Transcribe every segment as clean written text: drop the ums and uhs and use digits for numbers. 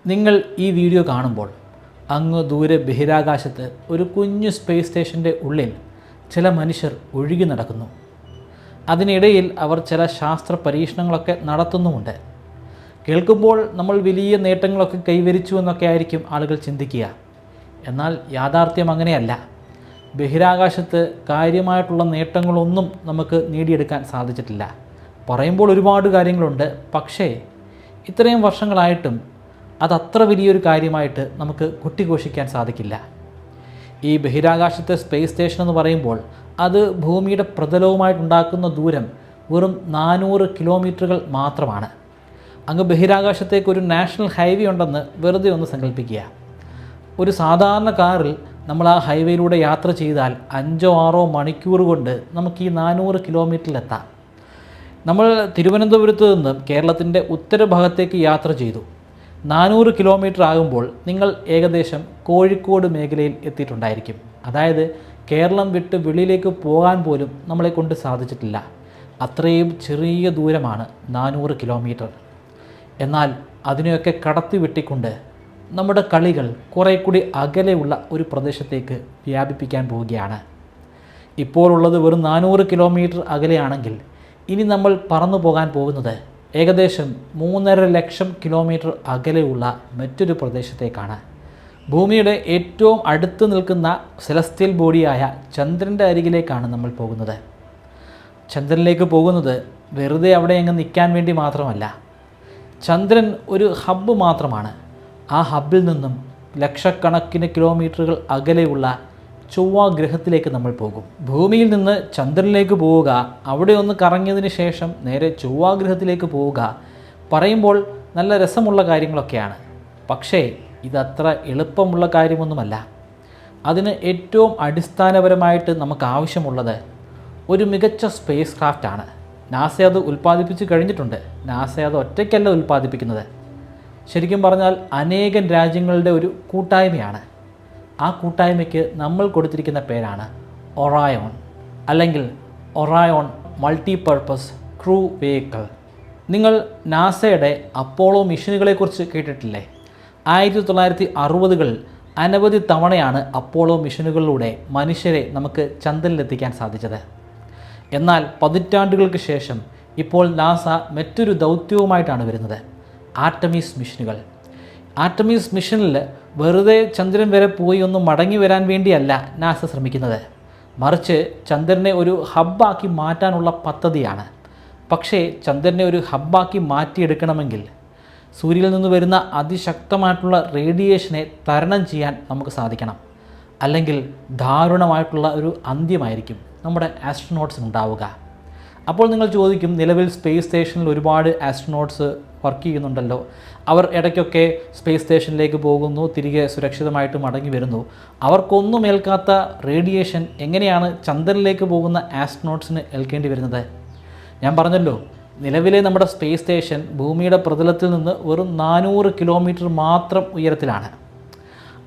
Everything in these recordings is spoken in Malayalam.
നിങ്ങൾ ഈ വീഡിയോ കാണുമ്പോൾ അങ്ങ് ദൂരെ ബഹിരാകാശത്ത് ഒരു കുഞ്ഞു സ്പേസ് സ്റ്റേഷൻ്റെ ഉള്ളിൽ ചില മനുഷ്യർ ഒഴുകി നടക്കുന്നു. അതിനിടയിൽ അവർ ചില ശാസ്ത്ര പരീക്ഷണങ്ങളൊക്കെ നടത്തുന്നുമുണ്ട്. കേൾക്കുമ്പോൾ നമ്മൾ വലിയ നേട്ടങ്ങളൊക്കെ കൈവരിച്ചു എന്നൊക്കെ ആയിരിക്കും ആളുകൾ ചിന്തിക്കുക. എന്നാൽ യാഥാർത്ഥ്യം അങ്ങനെയല്ല. ബഹിരാകാശത്ത് കാര്യമായിട്ടുള്ള നേട്ടങ്ങളൊന്നും നമുക്ക് നേടിയെടുക്കാൻ സാധിച്ചിട്ടില്ല. പറയുമ്പോൾ ഒരുപാട് കാര്യങ്ങളുണ്ട്, പക്ഷേ ഇത്രയും വർഷങ്ങളായിട്ടും അതത്ര വലിയൊരു കാര്യമായിട്ട് നമുക്ക് കൊട്ടിഘോഷിക്കാൻ സാധിക്കില്ല. ഈ ബഹിരാകാശത്തെ സ്പേസ് സ്റ്റേഷൻ എന്ന് പറയുമ്പോൾ അത് ഭൂമിയുടെ പ്രതലവുമായിട്ടുണ്ടാക്കുന്ന ദൂരം വെറും 400 കിലോമീറ്ററുകൾ മാത്രമാണ്. അങ്ങ് ബഹിരാകാശത്തേക്ക് ഒരു നാഷണൽ ഹൈവേ ഉണ്ടെന്ന് വെറുതെ ഒന്ന് സങ്കല്പിക്കുക. ഒരു സാധാരണ കാറിൽ നമ്മൾ ആ ഹൈവേയിലൂടെ യാത്ര ചെയ്താൽ 5-6 മണിക്കൂർ കൊണ്ട് നമുക്ക് ഈ 400 കിലോമീറ്ററിലെത്താം. നമ്മൾ തിരുവനന്തപുരത്ത് നിന്ന് കേരളത്തിൻ്റെ ഉത്തരഭാഗത്തേക്ക് യാത്ര ചെയ്തു. 400 കിലോമീറ്റർ ആകുമ്പോൾ നിങ്ങൾ ഏകദേശം കോഴിക്കോട് മേഖലയിൽ എത്തിയിട്ടുണ്ടായിരിക്കും. അതായത് കേരളം വിട്ട് വെളിയിലേക്ക് പോകാൻ പോലും നമ്മളെ കൊണ്ട് സാധിച്ചിട്ടില്ല. അത്രയും ചെറിയ ദൂരമാണ് 400 കിലോമീറ്റർ. എന്നാൽ അതിനെയൊക്കെ കടത്തി വെട്ടിക്കൊണ്ട് നമ്മുടെ കളികൾ കുറേ കൂടി അകലെയുള്ള ഒരു പ്രദേശത്തേക്ക് വ്യാപിപ്പിക്കാൻ പോവുകയാണ്. ഇപ്പോഴുള്ളത് വെറും 400 കിലോമീറ്റർ അകലെയാണെങ്കിൽ ഇനി നമ്മൾ പറന്നു പോകാൻ പോകുന്നത് ഏകദേശം 3.5 ലക്ഷം കിലോമീറ്റർ അകലെയുള്ള മറ്റൊരു പ്രദേശത്തേക്കാണ്. ഭൂമിയുടെ ഏറ്റവും അടുത്ത് നിൽക്കുന്ന സെലസ്റ്റിയൽ ബോഡിയായ ചന്ദ്രൻ്റെ അരികിലേക്കാണ് നമ്മൾ പോകുന്നത്. ചന്ദ്രനിലേക്ക് പോകുന്നത് വെറുതെ അവിടെ അങ്ങ് നിൽക്കാൻ വേണ്ടി മാത്രമല്ല. ചന്ദ്രൻ ഒരു ഹബ്ബ് മാത്രമാണ്. ആ ഹബ്ബിൽ നിന്നും ലക്ഷക്കണക്കിന് കിലോമീറ്ററുകൾ അകലെയുള്ള ചൊവ്വ ഗ്രഹത്തിലേക്ക് നമ്മൾ പോകും. ഭൂമിയിൽ നിന്ന് ചന്ദ്രനിലേക്ക് പോവുക, അവിടെ ഒന്ന് കറങ്ങിയതിന് ശേഷം നേരെ ചൊവ്വ ഗ്രഹത്തിലേക്ക് പോവുക പറയുമ്പോൾ നല്ല രസമുള്ള കാര്യങ്ങളൊക്കെയാണ്. പക്ഷേ ഇതത്ര എളുപ്പമുള്ള കാര്യമൊന്നുമല്ല. അതിന് ഏറ്റവും അടിസ്ഥാനപരമായിട്ട് നമുക്ക് ആവശ്യമുള്ളത് ഒരു മികച്ച സ്പേസ് ക്രാഫ്റ്റാണ്. നാസ അത് ഉൽപ്പാദിപ്പിച്ച് കഴിഞ്ഞിട്ടുണ്ട്. നാസ അത് ഒറ്റയ്ക്കല്ല ഉൽപ്പാദിപ്പിക്കുന്നത്. ശരിക്കും പറഞ്ഞാൽ അനേകം രാജ്യങ്ങളുടെ ഒരു കൂട്ടായ്മയാണ്. ആ കൂട്ടായ്മയ്ക്ക് നമ്മൾ കൊടുത്തിരിക്കുന്ന പേരാണ് ഒറായോൺ, അല്ലെങ്കിൽ ഒറായോൺ മൾട്ടിപർപ്പസ് ക്രൂ വെഹിക്കിൾ. നിങ്ങൾ നാസയുടെ അപ്പോളോ മിഷനുകളെക്കുറിച്ച് കേട്ടിട്ടില്ലേ? 1960കളിൽ അനവധി തവണയാണ് അപ്പോളോ മിഷനുകളിലൂടെ മനുഷ്യരെ നമുക്ക് ചന്ദ്രനിലെത്തിക്കാൻ സാധിച്ചത്. എന്നാൽ പതിറ്റാണ്ടുകൾക്ക് ശേഷം ഇപ്പോൾ നാസ മറ്റൊരു ദൗത്യവുമായിട്ടാണ് വരുന്നത്, ആർടെമിസ് മിഷനുകൾ. ആർടെമിസ് മിഷനിൽ വെറുതെ ചന്ദ്രൻ വരെ പോയി ഒന്ന് മടങ്ങി വരാൻ വേണ്ടിയല്ല നാസ ശ്രമിക്കുന്നത്, മറിച്ച് ചന്ദ്രനെ ഒരു ഹബ്ബാക്കി മാറ്റാനുള്ള പദ്ധതിയാണ്. പക്ഷേ ചന്ദ്രനെ ഒരു ഹബ്ബാക്കി മാറ്റിയെടുക്കണമെങ്കിൽ സൂര്യനിൽ നിന്ന് വരുന്ന അതിശക്തമായിട്ടുള്ള റേഡിയേഷനെ തരണം ചെയ്യാൻ നമുക്ക് സാധിക്കണം. അല്ലെങ്കിൽ ദാരുണമായിട്ടുള്ള ഒരു അന്ത്യമായിരിക്കും നമ്മുടെ ആസ്ട്രോനോട്ട്സിന് ഉണ്ടാവുക. അപ്പോൾ നിങ്ങൾ ചോദിക്കും, നിലവിൽ സ്പേസ് സ്റ്റേഷനിൽ ഒരുപാട് ആസ്ട്രോനോട്ട്സ് വർക്ക് ചെയ്യുന്നുണ്ടല്ലോ, അവർ ഇടയ്ക്കൊക്കെ സ്പേസ് സ്റ്റേഷനിലേക്ക് പോകുന്നു, തിരികെ സുരക്ഷിതമായിട്ട് മടങ്ങി വരുന്നു, അവർക്കൊന്നും ഏൽക്കാത്ത റേഡിയേഷൻ എങ്ങനെയാണ് ചന്ദ്രനിലേക്ക് പോകുന്ന ആസ്ട്രോനോട്ട്സിന് ഏൽക്കേണ്ടി വരുന്നത്? ഞാൻ പറഞ്ഞല്ലോ, നിലവിലെ നമ്മുടെ സ്പേസ് സ്റ്റേഷൻ ഭൂമിയുടെ പ്രതലത്തിൽ നിന്ന് വെറും 400 കിലോമീറ്റർ മാത്രം ഉയരത്തിലാണ്.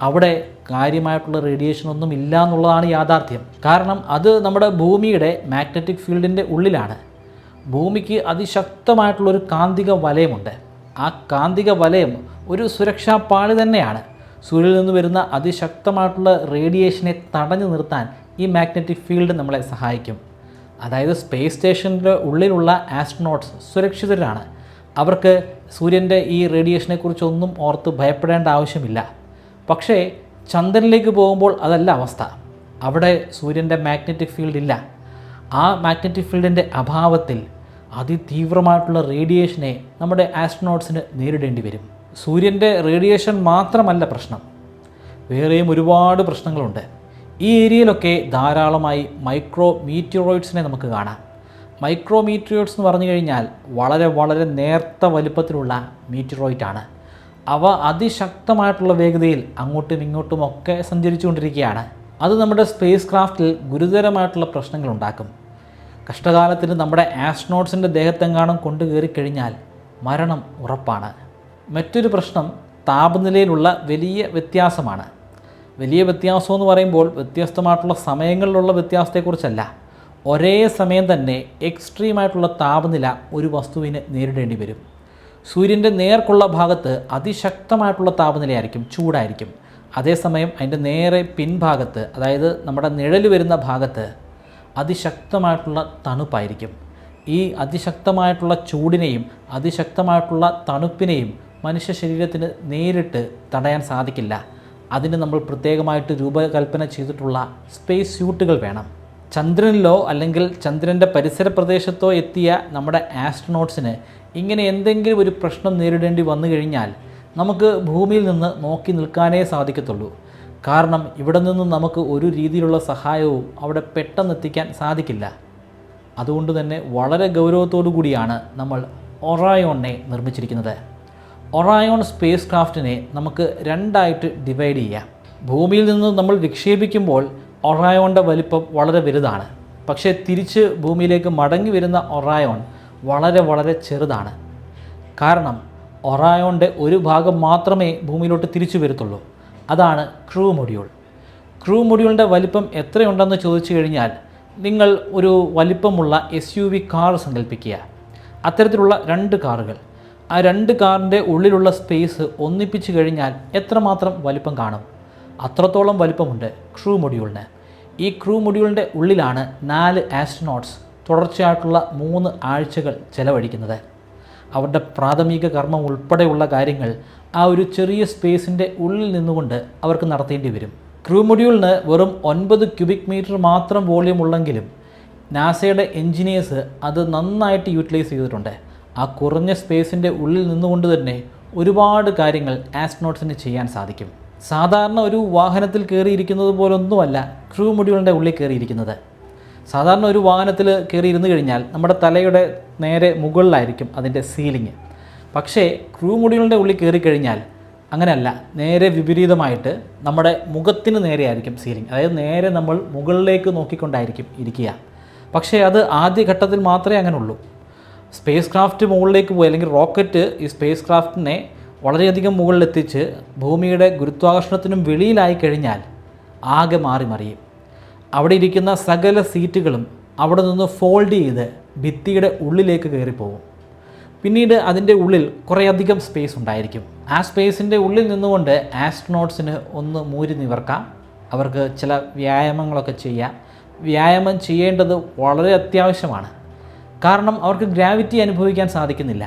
അവിടെ കാര്യമായിട്ടുള്ള റേഡിയേഷൻ ഒന്നും ഇല്ല എന്നുള്ളതാണ് യാഥാർത്ഥ്യം. കാരണം അത് നമ്മുടെ ഭൂമിയുടെ മാഗ്നറ്റിക് ഫീൽഡിൻ്റെ ഉള്ളിലാണ്. ഭൂമിക്ക് അതിശക്തമായിട്ടുള്ളൊരു കാന്തിക വലയമുണ്ട്. ആ കാന്തിക വലയം ഒരു സുരക്ഷാ പാളി തന്നെയാണ്. സൂര്യനിൽ നിന്ന് വരുന്ന അതിശക്തമായിട്ടുള്ള റേഡിയേഷനെ തടഞ്ഞു നിർത്താൻ ഈ മാഗ്നറ്റിക് ഫീൽഡ് നമ്മളെ സഹായിക്കും. അതായത് സ്പേസ് സ്റ്റേഷൻ്റെ ഉള്ളിലുള്ള ആസ്ട്രോനോട്ട്സ് സുരക്ഷിതരാണ്. അവർക്ക് സൂര്യൻ്റെ ഈ റേഡിയേഷനെക്കുറിച്ചൊന്നും ഓർത്ത് ഭയപ്പെടേണ്ട ആവശ്യമില്ല. പക്ഷേ ചന്ദ്രനിലേക്ക് പോകുമ്പോൾ അതല്ല അവസ്ഥ. അവിടെ സൂര്യൻ്റെ മാഗ്നറ്റിക് ഫീൽഡ് ഇല്ല. ആ മാഗ്നറ്റിക് ഫീൽഡിൻ്റെ അഭാവത്തിൽ അതിതീവ്രമായിട്ടുള്ള റേഡിയേഷനെ നമ്മുടെ ആസ്ട്രോനോട്ട്സിന് നേരിടേണ്ടി വരും. സൂര്യൻ്റെ റേഡിയേഷൻ മാത്രമല്ല പ്രശ്നം, വേറെയും ഒരുപാട് പ്രശ്നങ്ങളുണ്ട്. ഈ ഏരിയയിലൊക്കെ ധാരാളമായി മൈക്രോ മീറ്റിയോറോയിഡ്സിനെ നമുക്ക് കാണാം. മൈക്രോ മീറ്റിയോറോയിഡ്സ് എന്ന് പറഞ്ഞു കഴിഞ്ഞാൽ വളരെ വളരെ നേർത്ത വലുപ്പത്തിലുള്ള മീറ്റിയോറോയിഡാണ്. അവ അതിശക്തമായിട്ടുള്ള വേഗതയിൽ അങ്ങോട്ടും ഇങ്ങോട്ടും ഒക്കെ സഞ്ചരിച്ചുകൊണ്ടിരിക്കുകയാണ്. അത് നമ്മുടെ സ്പേസ് ക്രാഫ്റ്റിൽ ഗുരുതരമായിട്ടുള്ള പ്രശ്നങ്ങളുണ്ടാക്കും. കഷ്ടകാലത്തിന് നമ്മുടെ ആസ്ട്രോനോട്ട്സിൻ്റെ ദേഹത്തെങ്ങാനും കൊണ്ടു കയറിക്കഴിഞ്ഞാൽ മരണം ഉറപ്പാണ്. മറ്റൊരു പ്രശ്നം താപനിലയിലുള്ള വലിയ വ്യത്യാസമാണ്. വലിയ വ്യത്യാസം എന്ന് പറയുമ്പോൾ വ്യത്യസ്തമായിട്ടുള്ള സമയങ്ങളിലുള്ള വ്യത്യാസത്തെക്കുറിച്ചല്ല, ഒരേ സമയം തന്നെ എക്സ്ട്രീമായിട്ടുള്ള താപനില ഒരു വസ്തുവിന് നേരിടേണ്ടി വരും. സൂര്യൻ്റെ നേർക്കുള്ള ഭാഗത്ത് അതിശക്തമായിട്ടുള്ള താപനിലയായിരിക്കും, ചൂടായിരിക്കും. അതേസമയം അതിൻ്റെ നേരെ പിൻഭാഗത്ത്, അതായത് നമ്മുടെ നിഴൽ വരുന്ന ഭാഗത്ത് അതിശക്തമായിട്ടുള്ള തണുപ്പായിരിക്കും. ഈ അതിശക്തമായിട്ടുള്ള ചൂടിനെയും അതിശക്തമായിട്ടുള്ള തണുപ്പിനെയും മനുഷ്യ ശരീരത്തിന് നേരിട്ട് തടയാൻ സാധിക്കില്ല. അതിന് നമ്മൾ പ്രത്യേകമായിട്ട് രൂപകൽപ്പന ചെയ്തിട്ടുള്ള സ്പേസ് സ്യൂട്ടുകൾ വേണം. ചന്ദ്രനിലോ അല്ലെങ്കിൽ ചന്ദ്രൻ്റെ പരിസര പ്രദേശത്തോ എത്തിയ നമ്മുടെ ആസ്ട്രോനോട്ട്സിന് ഇങ്ങനെ എന്തെങ്കിലും ഒരു പ്രശ്നം നേരിടേണ്ടി വന്നു കഴിഞ്ഞാൽ നമുക്ക് ഭൂമിയിൽ നിന്ന് നോക്കി നിൽക്കാനേ സാധിക്കത്തുള്ളൂ. കാരണം ഇവിടെ നിന്നും നമുക്ക് ഒരു രീതിയിലുള്ള സഹായവും അവിടെ പെട്ടെന്ന് എത്തിക്കാൻ സാധിക്കില്ല. അതുകൊണ്ട് തന്നെ വളരെ ഗൗരവത്തോടു കൂടിയാണ് നമ്മൾ ഒറായോണിനെ നിർമ്മിച്ചിരിക്കുന്നത്. ഒറായോൺ സ്പേസ് ക്രാഫ്റ്റിനെ നമുക്ക് രണ്ടായിട്ട് ഡിവൈഡ് ചെയ്യാം. ഭൂമിയിൽ നിന്ന് നമ്മൾ വിക്ഷേപിക്കുമ്പോൾ ഒറായോണിൻ്റെ വലിപ്പം വളരെ വലുതാണ്. പക്ഷേ തിരിച്ച് ഭൂമിയിലേക്ക് മടങ്ങി വരുന്ന ഒറായോൺ വളരെ വളരെ ചെറുതാണ്. കാരണം ഒറായോണിൻ്റെ ഒരു ഭാഗം മാത്രമേ ഭൂമിയിലോട്ട് തിരിച്ചു വരത്തുള്ളൂ. അതാണ് ക്രൂ മൊഡ്യൂൾ. ക്രൂ മൊഡ്യൂളിൻ്റെ വലിപ്പം എത്രയുണ്ടെന്ന് ചോദിച്ചു കഴിഞ്ഞാൽ നിങ്ങൾ ഒരു വലിപ്പമുള്ള SUV കാർ സങ്കല്പിക്കുക. അത്തരത്തിലുള്ള 2 കാറുകൾ. ആ 2 കാറിൻ്റെ ഉള്ളിലുള്ള സ്പേസ് ഒന്നിപ്പിച്ച് കഴിഞ്ഞാൽ എത്രമാത്രം വലിപ്പം കാണും? അത്രത്തോളം വലിപ്പമുണ്ട് ക്രൂ മൊഡ്യൂളിന്. ഈ ക്രൂ മൊഡ്യൂളിൻ്റെ ഉള്ളിലാണ് 4 ആസ്ട്രോനോട്ട്സ് തുടർച്ചയായിട്ടുള്ള 3 ആഴ്ചകൾ ചെലവഴിക്കുന്നത്. അവരുടെ പ്രാഥമിക കർമ്മം ഉൾപ്പെടെയുള്ള കാര്യങ്ങൾ ആ ഒരു ചെറിയ സ്പേസിൻ്റെ ഉള്ളിൽ നിന്നുകൊണ്ട് അവർക്ക് നടത്തേണ്ടി വരും. ക്രൂ മൊഡ്യൂളിന് വെറും 9 ക്യൂബിക് മീറ്റർ മാത്രം വോളിയം ഉള്ളെങ്കിലും നാസയുടെ എൻജിനീയേഴ്സ് അത് നന്നായിട്ട് യൂട്ടിലൈസ് ചെയ്തിട്ടുണ്ട്. ആ കുറഞ്ഞ സ്പേസിൻ്റെ ഉള്ളിൽ നിന്നുകൊണ്ട് തന്നെ ഒരുപാട് കാര്യങ്ങൾ ആസ്ട്രോനോട്ട്സിന് ചെയ്യാൻ സാധിക്കും. സാധാരണ ഒരു വാഹനത്തിൽ കയറിയിരിക്കുന്നത് പോലൊന്നുമല്ല ക്രൂ മൊഡ്യൂളിൻ്റെ ഉള്ളിൽ കയറിയിരിക്കുന്നത്. സാധാരണ ഒരു വാഹനത്തിൽ കയറിയിരുന്നു കഴിഞ്ഞാൽ നമ്മുടെ തലയുടെ നേരെ മുകളിലായിരിക്കും അതിൻ്റെ സീലിംഗ്. പക്ഷേ ക്രൂ മൊഡ്യൂളിൻ്റെ ഉള്ളിൽ കയറിക്കഴിഞ്ഞാൽ അങ്ങനെയല്ല, നേരെ വിപരീതമായിട്ട് നമ്മുടെ മുഖത്തിന് നേരെയായിരിക്കും സീലിംഗ്. അതായത് നേരെ നമ്മൾ മുകളിലേക്ക് നോക്കിക്കൊണ്ടായിരിക്കും ഇരിക്കുക. പക്ഷേ അത് ആദ്യഘട്ടത്തിൽ മാത്രമേ അങ്ങനെ ഉള്ളൂ. സ്പേസ് ക്രാഫ്റ്റ് മുകളിലേക്ക് പോയി, അല്ലെങ്കിൽ റോക്കറ്റ് ഈ സ്പേസ് ക്രാഫ്റ്റിനെ വളരെയധികം മുകളിലെത്തിച്ച് ഭൂമിയുടെ ഗുരുത്വാകർഷണത്തിനും വെളിയിലായി കഴിഞ്ഞാൽ ആകെ മാറി മറിയും. അവിടെ ഇരിക്കുന്ന സകല സീറ്റുകളും അവിടെ നിന്ന് ഫോൾഡ് ചെയ്ത് ഭിത്തിയുടെ ഉള്ളിലേക്ക് കയറിപ്പോകും. പിന്നീട് അതിൻ്റെ ഉള്ളിൽ കുറേയധികം സ്പേസ് ഉണ്ടായിരിക്കും. ആ സ്പേസിൻ്റെ ഉള്ളിൽ നിന്നുകൊണ്ട് ആസ്ട്രോനോട്ട്സിന് ഒന്ന് മൂരി നിവർക്കാം. അവർക്ക് ചില വ്യായാമങ്ങളൊക്കെ ചെയ്യാം. വ്യായാമം ചെയ്യേണ്ടത് വളരെ അത്യാവശ്യമാണ്. കാരണം അവർക്ക് ഗ്രാവിറ്റി അനുഭവിക്കാൻ സാധിക്കുന്നില്ല.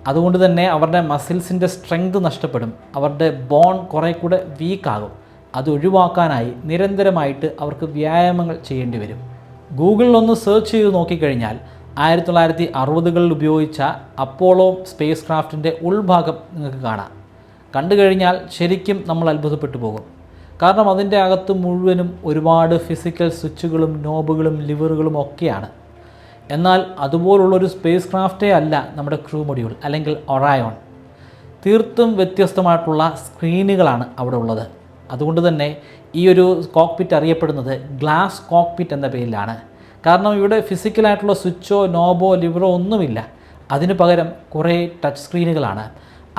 അതുകൊണ്ട് തന്നെ അവരുടെ മസിൽസിൻ്റെ സ്ട്രെങ്ത് നഷ്ടപ്പെടും. അവരുടെ ബോൺ കുറേ കൂടെ വീക്കാകും. അത് ഒഴിവാക്കാനായി നിരന്തരമായിട്ട് അവർക്ക് വ്യായാമങ്ങൾ ചെയ്യേണ്ടി വരും. ഗൂഗിളിലൊന്ന് സെർച്ച് ചെയ്ത് നോക്കിക്കഴിഞ്ഞാൽ 1960കളിൽ ഉപയോഗിച്ച അപ്പോളോ സ്പേസ് ക്രാഫ്റ്റിൻ്റെ ഉൾഭാഗം നിങ്ങൾക്ക് കാണാം. കണ്ടു കഴിഞ്ഞാൽ ശരിക്കും നമ്മൾ അത്ഭുതപ്പെട്ടു പോകും. കാരണം അതിൻ്റെ അകത്ത് മുഴുവനും ഒരുപാട് ഫിസിക്കൽ സ്വിച്ചുകളും നോബുകളും ലിവറുകളും ഒക്കെയാണ്. എന്നാൽ അതുപോലുള്ളൊരു സ്പേസ് ക്രാഫ്റ്റേ അല്ല നമ്മുടെ ക്രൂ മൊഡ്യൂൾ അല്ലെങ്കിൽ ഒറായോൺ. തീർത്തും വ്യത്യസ്തമായിട്ടുള്ള സ്ക്രീനുകളാണ് അവിടെ ഉള്ളത്. അതുകൊണ്ട് തന്നെ ഈ ഒരു കോക്പിറ്റ് അറിയപ്പെടുന്നത് ഗ്ലാസ് കോക്പിറ്റ് എന്ന പേരിലാണ്. കാരണം ഇവിടെ ഫിസിക്കലായിട്ടുള്ള സ്വിച്ചോ നോബോ ലിവറോ ഒന്നുമില്ല. അതിന് പകരം കുറേ ടച്ച് സ്ക്രീനുകളാണ്.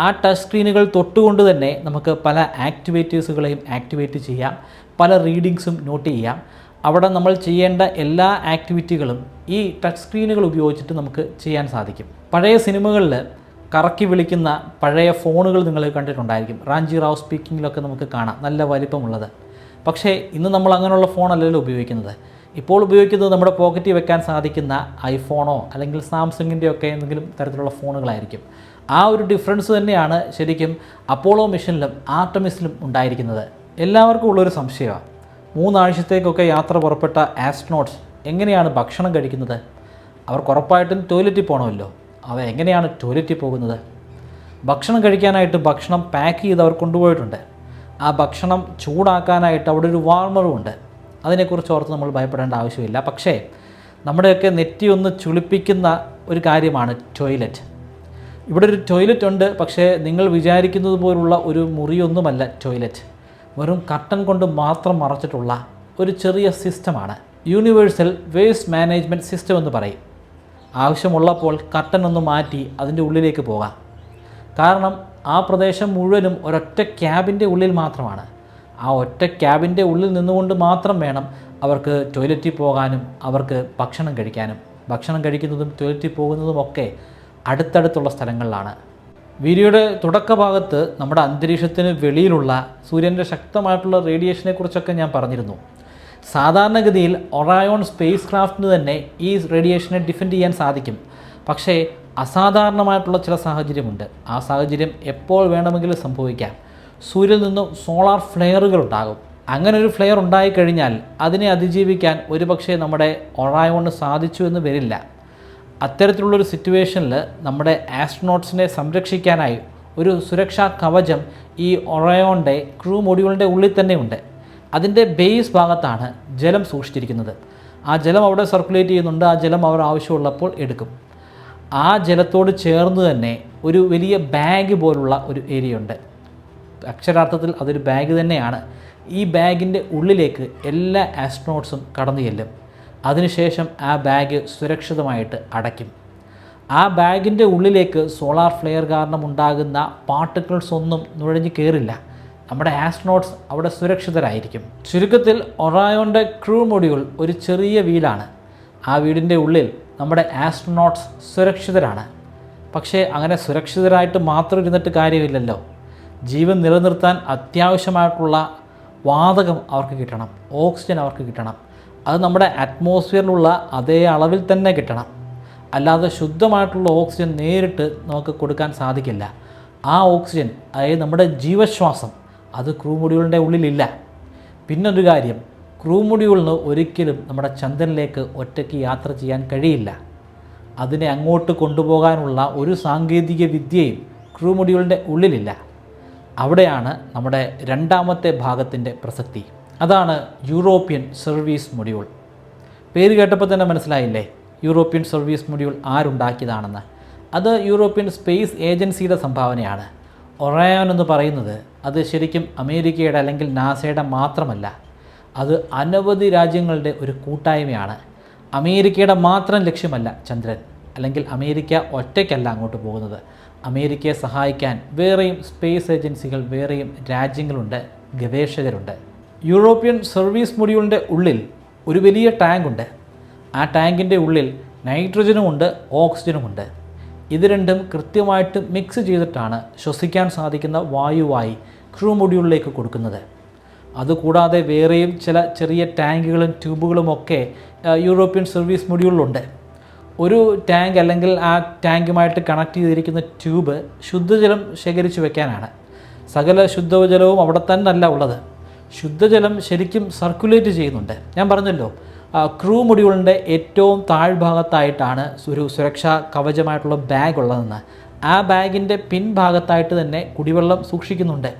ആ ടച്ച് സ്ക്രീനുകൾ തൊട്ടുകൊണ്ട് തന്നെ നമുക്ക് പല ആക്ടിവിറ്റീസുകളെയും ആക്ടിവേറ്റ് ചെയ്യാം, പല റീഡിങ്സും നോട്ട് ചെയ്യാം. അവിടെ നമ്മൾ ചെയ്യേണ്ട എല്ലാ ആക്ടിവിറ്റികളും ഈ ടച്ച് സ്ക്രീനുകൾ ഉപയോഗിച്ചിട്ട് നമുക്ക് ചെയ്യാൻ സാധിക്കും. പഴയ സിനിമകളിൽ കറക്കി വിളിക്കുന്ന പഴയ ഫോണുകൾ നിങ്ങൾ കണ്ടിട്ടുണ്ടായിരിക്കും. റാഞ്ചി റാവു സ്പീക്കിങ്ങിലൊക്കെ നമുക്ക് കാണാം, നല്ല വലിപ്പമുള്ളത്. പക്ഷേ ഇന്ന് നമ്മൾ അങ്ങനെയുള്ള ഫോണല്ലല്ലോ ഉപയോഗിക്കുന്നത്. ഇപ്പോൾ ഉപയോഗിക്കുന്നത് നമ്മുടെ പോക്കറ്റിൽ വെക്കാൻ സാധിക്കുന്ന ഐഫോണോ അല്ലെങ്കിൽ സാംസങ്ങിൻ്റെ ഒക്കെ എന്തെങ്കിലും തരത്തിലുള്ള ഫോണുകളായിരിക്കും. ആ ഒരു ഡിഫറൻസ് തന്നെയാണ് ശരിക്കും അപ്പോളോ മിഷനിലും ആർട്ടമിസിലും ഉണ്ടായിരിക്കുന്നത്. എല്ലാവർക്കും ഉള്ളൊരു സംശയമാണ്, 3 ആഴ്ചത്തേക്കൊക്കെ യാത്ര പുറപ്പെട്ട ആസ്ട്രോനോട്ട്സ് എങ്ങനെയാണ് ഭക്ഷണം കഴിക്കുന്നത്? അവർക്ക് ഉറപ്പായിട്ടും ടോയ്ലറ്റിൽ പോകണമല്ലോ. അവർ എങ്ങനെയാണ് ടോയ്ലറ്റിൽ പോകുന്നത്? ഭക്ഷണം കഴിക്കാനായിട്ട് ഭക്ഷണം പാക്ക് ചെയ്ത് അവർ കൊണ്ടുപോയിട്ടുണ്ട്. ആ ഭക്ഷണം ചൂടാക്കാനായിട്ട് അവിടെ ഒരു വാർമറും ഉണ്ട്. അതിനെക്കുറിച്ച് ഓർത്ത് നമ്മൾ ഭയപ്പെടേണ്ട ആവശ്യമില്ല. പക്ഷേ നമ്മുടെയൊക്കെ നെറ്റി ഒന്ന് ചുളിപ്പിക്കുന്ന ഒരു കാര്യമാണ് ടോയ്ലറ്റ്. ഇവിടെ ഒരു ടോയ്ലറ്റ് ഉണ്ട്, പക്ഷേ നിങ്ങൾ വിചാരിക്കുന്നത് പോലുള്ള ഒരു മുറിയൊന്നുമല്ല ടോയ്ലറ്റ്. വെറും കർട്ടൻ കൊണ്ട് മാത്രം മറച്ചിട്ടുള്ള ഒരു ചെറിയ സിസ്റ്റമാണ്. യൂണിവേഴ്സൽ വേസ്റ്റ് മാനേജ്മെൻറ്റ് സിസ്റ്റം എന്ന് പറയും. ആവശ്യമുള്ളപ്പോൾ കർട്ടൻ ഒന്ന് മാറ്റി അതിൻ്റെ ഉള്ളിലേക്ക് പോകാം. കാരണം ആ പ്രദേശം മുഴുവനും ഒരൊറ്റ ക്യാബിൻ്റെ ഉള്ളിൽ മാത്രമാണ്. ആ ഒറ്റ ക്യാബിൻ്റെ ഉള്ളിൽ നിന്നുകൊണ്ട് മാത്രം വേണം അവർക്ക് ടോയ്ലറ്റിൽ പോകാനും അവർക്ക് ഭക്ഷണം കഴിക്കാനും. ഭക്ഷണം കഴിക്കുന്നതും ടോയ്ലറ്റിൽ പോകുന്നതുമൊക്കെ അടുത്തടുത്തുള്ള സ്ഥലങ്ങളിലാണ്. വീഡിയോയുടെ തുടക്ക ഭാഗത്ത് നമ്മുടെ അന്തരീക്ഷത്തിന് വെളിയിലുള്ള സൂര്യൻ്റെ ശക്തമായിട്ടുള്ള റേഡിയേഷനെ കുറിച്ചൊക്കെ ഞാൻ പറഞ്ഞിരുന്നു. സാധാരണഗതിയിൽ ഒറയോൺ സ്പേസ് ക്രാഫ്റ്റിന് തന്നെ ഈ റേഡിയേഷനെ ഡിഫെൻഡ് ചെയ്യാൻ സാധിക്കും. പക്ഷേ അസാധാരണമായിട്ടുള്ള ചില സാഹചര്യമുണ്ട്. ആ സാഹചര്യം എപ്പോൾ വേണമെങ്കിലും സംഭവിക്കാം. സൂര്യനിൽ നിന്നും സോളാർ ഫ്ലെയറുകൾ ഉണ്ടാകും. അങ്ങനെ ഒരു ഫ്ലെയർ ഉണ്ടായിക്കഴിഞ്ഞാൽ അതിനെ അതിജീവിക്കാൻ ഒരുപക്ഷെ നമ്മുടെ ഒറയോണിന് സാധിച്ചു എന്ന് വരില്ല. അത്തരത്തിലുള്ളൊരു സിറ്റുവേഷനിൽ നമ്മുടെ ആസ്ട്രോനോട്ട്സിനെ സംരക്ഷിക്കാനായി ഒരു സുരക്ഷാ കവചം ഈ ഒറയോണിൻ്റെ ക്രൂ മൊഡ്യൂളിൻ്റെ ഉള്ളിൽ തന്നെയുണ്ട്. അതിൻ്റെ ബേസ് ഭാഗത്താണ് ജലം സൂക്ഷിച്ചിരിക്കുന്നത്. ആ ജലം അവിടെ സർക്കുലേറ്റ് ചെയ്യുന്നുണ്ട്. ആ ജലം അവർ ആവശ്യമുള്ളപ്പോൾ എടുക്കും. ആ ജലത്തോട് ചേർന്ന് തന്നെ ഒരു വലിയ ബാഗ് പോലുള്ള ഒരു ഏരിയ ഉണ്ട്. അക്ഷരാർത്ഥത്തിൽ അതൊരു ബാഗ് തന്നെയാണ്. ഈ ബാഗിൻ്റെ ഉള്ളിലേക്ക് എല്ലാ ആസ്ട്രോനോട്ട്സും കടന്നു ചെല്ലും. അതിനുശേഷം ആ ബാഗ് സുരക്ഷിതമായിട്ട് അടയ്ക്കും. ആ ബാഗിൻ്റെ ഉള്ളിലേക്ക് സോളാർ ഫ്ലെയർ കാരണം ഉണ്ടാകുന്ന പാർട്ടിക്കിൾസ് ഒന്നും നുഴഞ്ഞു കയറില്ല. നമ്മുടെ ആസ്ട്രോനോട്ട്സ് അവിടെ സുരക്ഷിതരായിരിക്കും. ചുരുക്കത്തിൽ ഒറയോണിൻ്റെ ക്രൂ മൊഡ്യൂൾ ഒരു ചെറിയ വീടാണ്. ആ വീടിൻ്റെ ഉള്ളിൽ നമ്മുടെ ആസ്ട്രോനോട്ട്സ് സുരക്ഷിതരാണ്. പക്ഷേ അങ്ങനെ സുരക്ഷിതരായിട്ട് മാത്രം ഇരുന്നിട്ട് കാര്യമില്ലല്ലോ. ജീവൻ നിലനിർത്താൻ അത്യാവശ്യമായിട്ടുള്ള വാതകം അവർക്ക് കിട്ടണം, ഓക്സിജൻ അവർക്ക് കിട്ടണം. അത് നമ്മുടെ അറ്റ്മോസ്ഫിയറിലുള്ള അതേ അളവിൽ തന്നെ കിട്ടണം. അല്ലാതെ ശുദ്ധമായിട്ടുള്ള ഓക്സിജൻ നേരിട്ട് നമുക്ക് കൊടുക്കാൻ സാധിക്കില്ല. ആ ഓക്സിജൻ, അതായത് നമ്മുടെ ജീവശ്വാസം, അത് ക്രൂ മൊഡ്യൂളിൻ്റെ ഉള്ളിലില്ല. പിന്നൊരു കാര്യം, ക്രൂ മൊഡ്യൂളിന് ഒരിക്കലും നമ്മുടെ ചന്ദ്രനിലേക്ക് ഒറ്റയ്ക്ക് യാത്ര ചെയ്യാൻ കഴിയില്ല. അതിനെ അങ്ങോട്ട് കൊണ്ടുപോകാനുള്ള ഒരു സാങ്കേതിക വിദ്യയും ക്രൂ മൊഡ്യൂളിൻ്റെ ഉള്ളിലില്ല. അവിടെയാണ് നമ്മുടെ രണ്ടാമത്തെ ഭാഗത്തിൻ്റെ പ്രസക്തി. അതാണ് യൂറോപ്യൻ സർവീസ് മൊഡ്യൂൾ. പേര് കേട്ടപ്പോൾ തന്നെ മനസ്സിലായില്ലേ യൂറോപ്യൻ സർവീസ് മൊഡ്യൂൾ ആരുണ്ടാക്കിയതാണെന്ന്? അത് യൂറോപ്യൻ സ്പേസ് ഏജൻസിയുടെ സംഭാവനയാണ്. ഒറയോൺ എന്ന് പറയുന്നത് അത് ശരിക്കും അമേരിക്കയുടെ അല്ലെങ്കിൽ നാസയുടെ മാത്രമല്ല. അത് അനവധി രാജ്യങ്ങളുടെ ഒരു കൂട്ടായ്മയാണ്. അമേരിക്കയുടെ മാത്രം ലക്ഷ്യമല്ല ചന്ദ്രൻ, അല്ലെങ്കിൽ അമേരിക്ക ഒറ്റയ്ക്കല്ല അങ്ങോട്ട് പോകുന്നത്. അമേരിക്കയെ സഹായിക്കാൻ വേറെയും സ്പേസ് ഏജൻസികൾ, വേറെയും രാജ്യങ്ങളുണ്ട്, ഗവേഷകരുണ്ട്. യൂറോപ്യൻ സർവീസ് മൊഡ്യൂളിൻ്റെ ഉള്ളിൽ ഒരു വലിയ ടാങ്കുണ്ട്. ആ ടാങ്കിൻ്റെ ഉള്ളിൽ നൈട്രജനുമുണ്ട്, ഓക്സിജനുമുണ്ട്. ഇത് രണ്ടും കൃത്യമായിട്ട് മിക്സ് ചെയ്തിട്ടാണ് ശ്വസിക്കാൻ സാധിക്കുന്ന വായുവായി ക്രൂ മൊഡ്യൂളിലേക്ക് കൊടുക്കുന്നത്. അതുകൂടാതെ വേറെയും ചില ചെറിയ ടാങ്കുകളും ട്യൂബുകളുമൊക്കെ യൂറോപ്യൻ സർവീസ് മൊഡ്യൂളിലുണ്ട്. ഒരു ടാങ്ക് അല്ലെങ്കിൽ ആ ടാങ്കുമായിട്ട് കണക്ട് ചെയ്തിരിക്കുന്ന ട്യൂബ് ശുദ്ധജലം ശേഖരിച്ചു വെക്കാനാണ്. സകല ശുദ്ധജലവും അവിടെ തന്നെ അല്ല ഉള്ളത്. ശുദ്ധജലം ശരിക്കും സർക്കുലേറ്റ് ചെയ്യുന്നുണ്ട്. ഞാൻ പറഞ്ഞല്ലോ, ക്രൂ മൊഡ്യൂളിൻ്റെ ഏറ്റവും താഴ്ഭാഗത്തായിട്ടാണ് ഒരു സുരക്ഷാ കവചമായിട്ടുള്ള ബാഗ് ഉള്ളതെന്ന്. ആ ബാഗിൻ്റെ പിൻഭാഗത്തായിട്ട് തന്നെ കുടിവെള്ളം സൂക്ഷിക്കുന്നുണ്ട്.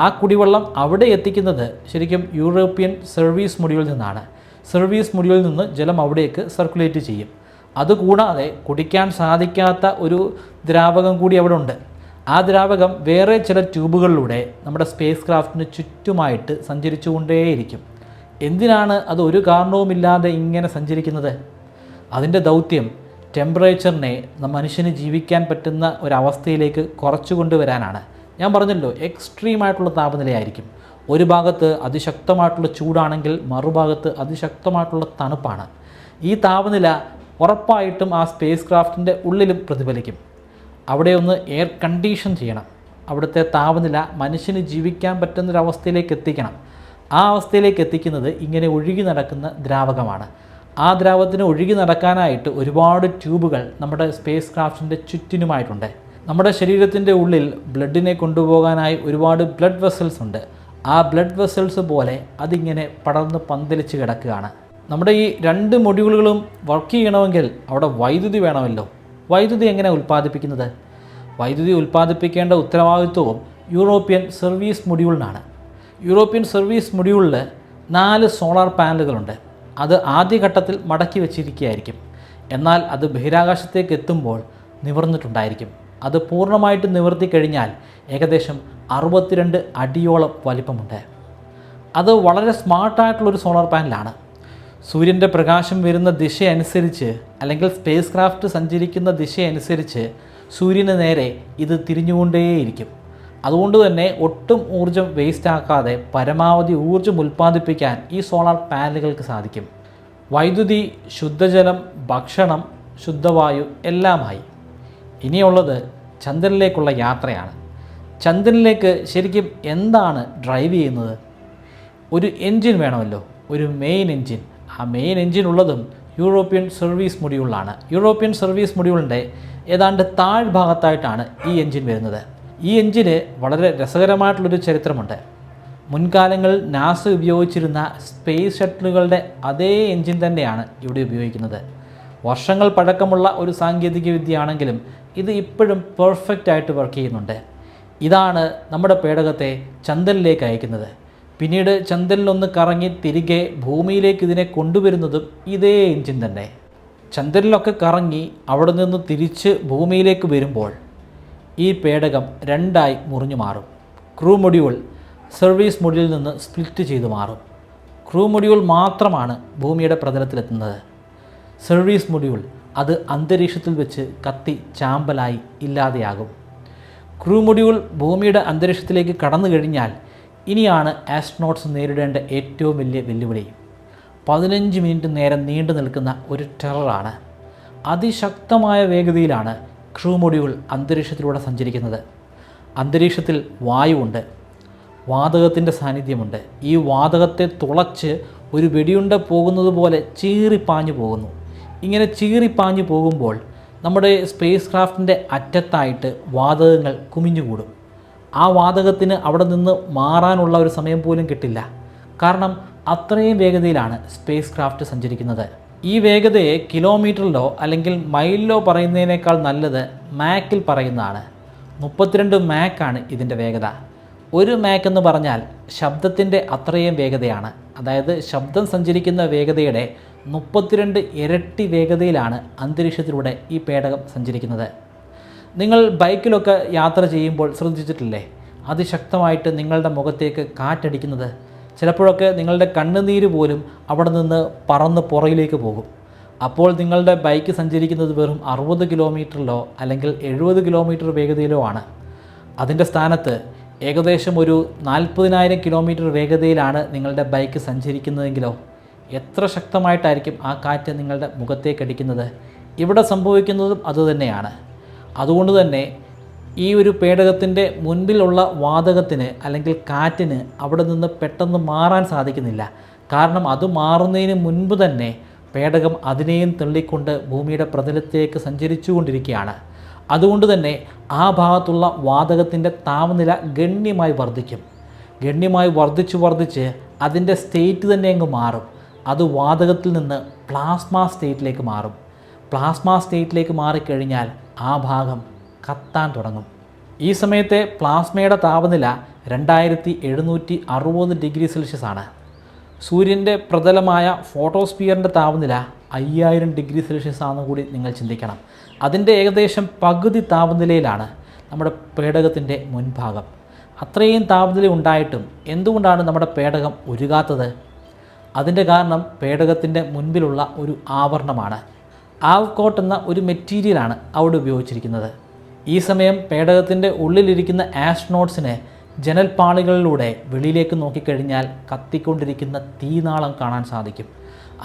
ആ കുടിവെള്ളം അവിടെ എത്തിക്കുന്നത് ശരിക്കും യൂറോപ്യൻ സർവീസ് മൊഡ്യൂളിൽ നിന്നാണ്. സർവീസ് മൊഡ്യൂളിൽ നിന്ന് ജലം അവിടേക്ക് സർക്കുലേറ്റ് ചെയ്യും. അതുകൂടാതെ കുടിക്കാൻ സാധിക്കാത്ത ഒരു ദ്രാവകം കൂടി അവിടെ ഉണ്ട്. ആ ദ്രാവകം വേറെ ചില ട്യൂബുകളിലൂടെ നമ്മുടെ സ്പേസ് ക്രാഫ്റ്റിന് ചുറ്റുമായിട്ട് സഞ്ചരിച്ചുകൊണ്ടേയിരിക്കും. എന്തിനാണ് അത് ഒരു കാരണവുമില്ലാതെ ഇങ്ങനെ സഞ്ചരിക്കുന്നത്? അതിൻ്റെ ദൗത്യം ടെമ്പറേച്ചറിനെ മനുഷ്യന് ജീവിക്കാൻ പറ്റുന്ന ഒരവസ്ഥയിലേക്ക് കുറച്ചു കൊണ്ടുവരാനാണ്. ഞാൻ പറഞ്ഞല്ലോ, എക്സ്ട്രീമായിട്ടുള്ള താപനിലയായിരിക്കും. ഒരു ഭാഗത്ത് അതിശക്തമായിട്ടുള്ള ചൂടാണെങ്കിൽ മറുഭാഗത്ത് അതിശക്തമായിട്ടുള്ള തണുപ്പാണ്. ഈ താപനില ഉറപ്പായിട്ടും ആ സ്പേസ് ക്രാഫ്റ്റിൻ്റെ ഉള്ളിലും പ്രതിഫലിക്കും. അവിടെ ഒന്ന് എയർ കണ്ടീഷൻ ചെയ്യണം. അവിടുത്തെ താപനില മനുഷ്യന് ജീവിക്കാൻ പറ്റുന്നൊരവസ്ഥയിലേക്ക് എത്തിക്കണം. ആ അവസ്ഥയിലേക്ക് എത്തിക്കുന്നത് ഇങ്ങനെ ഒഴുകി നടക്കുന്ന ദ്രാവകമാണ്. ആ ദ്രാവകത്തിന് ഒഴുകി നടക്കാനായിട്ട് ഒരുപാട് ട്യൂബുകൾ നമ്മുടെ സ്പേസ് ക്രാഫ്റ്റിൻ്റെ ചുറ്റിനുമായിട്ടുണ്ട്. നമ്മുടെ ശരീരത്തിൻ്റെ ഉള്ളിൽ ബ്ലഡിനെ കൊണ്ടുപോകാനായി ഒരുപാട് ബ്ലഡ് വെസൽസ് ഉണ്ട്. ആ ബ്ലഡ് വെസൽസ് പോലെ അതിങ്ങനെ പടർന്ന് പന്തലിച്ച് കിടക്കുകയാണ്. നമ്മുടെ ഈ രണ്ട് മൊഡ്യൂളുകളും വർക്ക് ചെയ്യണമെങ്കിൽ അവിടെ വൈദ്യുതി വേണമല്ലോ. വൈദ്യുതി എങ്ങനെ ഉൽപ്പാദിപ്പിക്കുന്നത്? വൈദ്യുതി ഉൽപ്പാദിപ്പിക്കേണ്ട ഉത്തരവാദിത്വവും യൂറോപ്യൻ സർവീസ് മൊഡ്യൂളിനാണ്. യൂറോപ്യൻ സർവീസ് മൊഡ്യൂളിൽ 4 സോളാർ പാനലുകളുണ്ട്. അത് ആദ്യഘട്ടത്തിൽ മടക്കി വെച്ചിരിക്കുകയായിരിക്കും. എന്നാൽ അത് ബഹിരാകാശത്തേക്ക് എത്തുമ്പോൾ നിവർന്നിട്ടുണ്ടായിരിക്കും. അത് പൂർണ്ണമായിട്ട് നിവർത്തി കഴിഞ്ഞാൽ ഏകദേശം 62 അടിയോളം വലിപ്പമുണ്ട്. അത് വളരെ സ്മാർട്ടായിട്ടുള്ളൊരു സോളാർ പാനലാണ്. സൂര്യൻ്റെ പ്രകാശം വരുന്ന ദിശ അനുസരിച്ച്, അല്ലെങ്കിൽ സ്പേസ് ക്രാഫ്റ്റ് സഞ്ചരിക്കുന്ന ദിശ അനുസരിച്ച് സൂര്യന് നേരെ ഇത് തിരിഞ്ഞുകൊണ്ടേയിരിക്കും. അതുകൊണ്ട് തന്നെ ഒട്ടും ഊർജ്ജം വേസ്റ്റ് ആക്കാതെ പരമാവധി ഊർജ്ജം ഉൽപ്പാദിപ്പിക്കാൻ ഈ സോളാർ പാനലുകൾക്ക് സാധിക്കും. വൈദ്യുതി, ശുദ്ധജലം, ഭക്ഷണം, ശുദ്ധവായു എല്ലാമായി. ഇനിയുള്ളത് ചന്ദ്രനിലേക്കുള്ള യാത്രയാണ്. ചന്ദ്രനിലേക്ക് ശരിക്കും എന്താണ് ഡ്രൈവ് ചെയ്യുന്നത്? ഒരു എൻജിൻ വേണമല്ലോ, ഒരു മെയിൻ എൻജിൻ. ആ മെയിൻ എൻജിൻ ഉള്ളതും യൂറോപ്യൻ സർവീസ് മൊഡ്യൂളിലാണ്. യൂറോപ്യൻ സർവീസ് മൊഡ്യൂളിൻ്റെ ഏതാണ്ട് താഴ്ഭാഗത്തായിട്ടാണ് ഈ എൻജിൻ വരുന്നത്. ഈ എൻജിന് വളരെ രസകരമായിട്ടുള്ളൊരു ചരിത്രമുണ്ട്. മുൻകാലങ്ങളിൽ നാസ ഉപയോഗിച്ചിരുന്ന സ്പേസ് ഷട്ടിലുകളുടെ അതേ എൻജിൻ തന്നെയാണ് ഇവിടെ ഉപയോഗിക്കുന്നത്. വർഷങ്ങൾ പഴക്കമുള്ള ഒരു സാങ്കേതിക വിദ്യയാണെങ്കിലും ഇത് ഇപ്പോഴും പെർഫെക്റ്റ് ആയിട്ട് വർക്ക് ചെയ്യുന്നുണ്ട്. ഇതാണ് നമ്മുടെ പേടകത്തെ ചന്ദ്രനിലേക്ക് അയക്കുന്നത്. പിന്നീട് ചന്ദ്രനിലൊന്ന് കറങ്ങി തിരികെ ഭൂമിയിലേക്ക് ഇതിനെ കൊണ്ടുവരുന്നതും ഇതേ എൻജിൻ തന്നെ. ചന്ദ്രനിലൊക്കെ കറങ്ങി അവിടെ നിന്ന് തിരിച്ച് ഭൂമിയിലേക്ക് വരുമ്പോൾ ഈ പേടകം രണ്ടായി മുറിഞ്ഞു മാറും. ക്രൂ മൊഡ്യൂൾ സർവീസ് മൊഡ്യൂളിൽ നിന്ന് സ്പ്ലിറ്റ് ചെയ്തു മാറും. ക്രൂ മൊഡ്യൂൾ മാത്രമാണ് ഭൂമിയുടെ പ്രതലത്തിലെത്തുന്നത്. സർവീസ് മൊഡ്യൂൾ അത് അന്തരീക്ഷത്തിൽ വെച്ച് കത്തി ചാമ്പലായി ഇല്ലാതെയാകും. ക്രൂ മൊഡ്യൂൾ ഭൂമിയുടെ അന്തരീക്ഷത്തിലേക്ക് കടന്നു കഴിഞ്ഞാൽ ഇനിയാണ് ആസ്ട്രോനോട്ട്സ് നേരിടേണ്ട ഏറ്റവും വലിയ വെല്ലുവിളി. 15 മിനിറ്റ് നേരം നീണ്ടു നിൽക്കുന്ന ഒരു ടെററാണ്. അതിശക്തമായ വേഗതയിലാണ് ക്രൂ മൊഡ്യൂൾ അന്തരീക്ഷത്തിലൂടെ സഞ്ചരിക്കുന്നത്. അന്തരീക്ഷത്തിൽ വായുവുണ്ട്, വാതകത്തിൻ്റെ സാന്നിധ്യമുണ്ട്. ഈ വാതകത്തെ തുളച്ച് ഒരു വെടിയുണ്ട പോകുന്നത് പോലെ ചീറിപ്പാഞ്ഞു പോകുന്നു. ഇങ്ങനെ ചീറിപ്പാഞ്ഞു പോകുമ്പോൾ നമ്മുടെ സ്പേസ് ക്രാഫ്റ്റിൻ്റെ അറ്റത്തായിട്ട് വാതകങ്ങൾ കുമിഞ്ഞുകൂടും. ആ വാതകത്തിന് അവിടെ നിന്ന് മാറാനുള്ള ഒരു സമയം പോലും കിട്ടില്ല. കാരണം അത്രയും വേഗതയിലാണ് സ്പേസ് ക്രാഫ്റ്റ് സഞ്ചരിക്കുന്നത്. ഈ വേഗതയെ കിലോമീറ്ററിലോ അല്ലെങ്കിൽ മൈലിലോ പറയുന്നതിനേക്കാൾ നല്ലത് മാക്കിൽ പറയുന്നതാണ്. 32 മാക്കാണ് ഇതിൻ്റെ വേഗത. ഒരു മാക്ക് എന്ന് പറഞ്ഞാൽ ശബ്ദത്തിൻ്റെ അത്രയും വേഗതയാണ്. അതായത് ശബ്ദം സഞ്ചരിക്കുന്ന വേഗതയുടെ 32 ഇരട്ടി വേഗതയിലാണ് അന്തരീക്ഷത്തിലൂടെ ഈ പേടകം സഞ്ചരിക്കുന്നത്. നിങ്ങൾ ബൈക്കിലൊക്കെ യാത്ര ചെയ്യുമ്പോൾ ശ്രദ്ധിച്ചിട്ടില്ലേ, അതിശക്തമായിട്ട് നിങ്ങളുടെ മുഖത്തേക്ക് കാറ്റടിക്കുന്നത്? ചിലപ്പോഴൊക്കെ നിങ്ങളുടെ കണ്ണുനീര് പോലും അവിടെ നിന്ന് പറന്ന് പുറകിലേക്ക് പോകും. അപ്പോൾ നിങ്ങളുടെ ബൈക്ക് സഞ്ചരിക്കുന്നത് വെറും 60 കിലോമീറ്ററിലോ അല്ലെങ്കിൽ 70 കിലോമീറ്റർ വേഗതയിലോ ആണ്. അതിൻ്റെ സ്ഥാനത്ത് ഏകദേശം ഒരു 40,000 കിലോമീറ്റർ വേഗതയിലാണ് നിങ്ങളുടെ ബൈക്ക് സഞ്ചരിക്കുന്നതെങ്കിലോ എത്ര ശക്തമായിട്ടായിരിക്കും ആ കാറ്റ് നിങ്ങളുടെ മുഖത്തേക്കടിക്കുന്നത്? ഇവിടെ സംഭവിക്കുന്നതും അതുതന്നെയാണ്. അതുകൊണ്ട് തന്നെ ഈ ഒരു പേടകത്തിൻ്റെ മുൻപിലുള്ള വാതകത്തിന് അല്ലെങ്കിൽ കാറ്റിന് അവിടെ നിന്ന് പെട്ടെന്ന് മാറാൻ സാധിക്കുന്നില്ല. കാരണം അത് മാറുന്നതിന് മുൻപ് തന്നെ പേടകം അതിനെയും തള്ളിക്കൊണ്ട് ഭൂമിയുടെ പ്രതലത്തേക്ക് സഞ്ചരിച്ചുകൊണ്ടിരിക്കുകയാണ്. അതുകൊണ്ട് തന്നെ ആ ഭാഗത്തുള്ള വാതകത്തിൻ്റെ താപനില ഗണ്യമായി വർദ്ധിക്കും. ഗണ്യമായി വർദ്ധിച്ച് അതിൻ്റെ സ്റ്റേറ്റ് തന്നെ അങ്ങ് മാറും. അത് വാതകത്തിൽ നിന്ന് പ്ലാസ്മ സ്റ്റേറ്റിലേക്ക് മാറും. പ്ലാസ്മ സ്റ്റേറ്റിലേക്ക് മാറിക്കഴിഞ്ഞാൽ ആ ഭാഗം കത്താൻ തുടങ്ങും. ഈ സമയത്തെ പ്ലാസ്മയുടെ താപനില 2760 ഡിഗ്രി സെൽഷ്യസ് ആണ്. സൂര്യൻ്റെ പ്രതലമായ ഫോട്ടോസ്ഫിയറിൻ്റെ താപനില 5000 ഡിഗ്രി സെൽഷ്യസ് ആണെന്ന് കൂടി നിങ്ങൾ ചിന്തിക്കണം. അതിൻ്റെ ഏകദേശം പകുതി താപനിലയിലാണ് നമ്മുടെ പേടകത്തിൻ്റെ മുൻഭാഗം. അത്രയും താപനില ഉണ്ടായിട്ടും എന്തുകൊണ്ടാണ് നമ്മുടെ പേടകം ഉരുകാത്തത്? അതിൻ്റെ കാരണം പേടകത്തിൻ്റെ മുൻപിലുള്ള ഒരു ആവരണമാണ്. ആവ്കോട്ട് എന്ന ഒരു മെറ്റീരിയലാണ് അവിടെ ഉപയോഗിച്ചിരിക്കുന്നത്. ഈ സമയം പേടകത്തിൻ്റെ ഉള്ളിലിരിക്കുന്ന ആസ്ട്രോനോട്ട്സിന് ജനൽപ്പാളികളിലൂടെ വെളിയിലേക്ക് നോക്കിക്കഴിഞ്ഞാൽ കത്തിക്കൊണ്ടിരിക്കുന്ന തീനാളം കാണാൻ സാധിക്കും.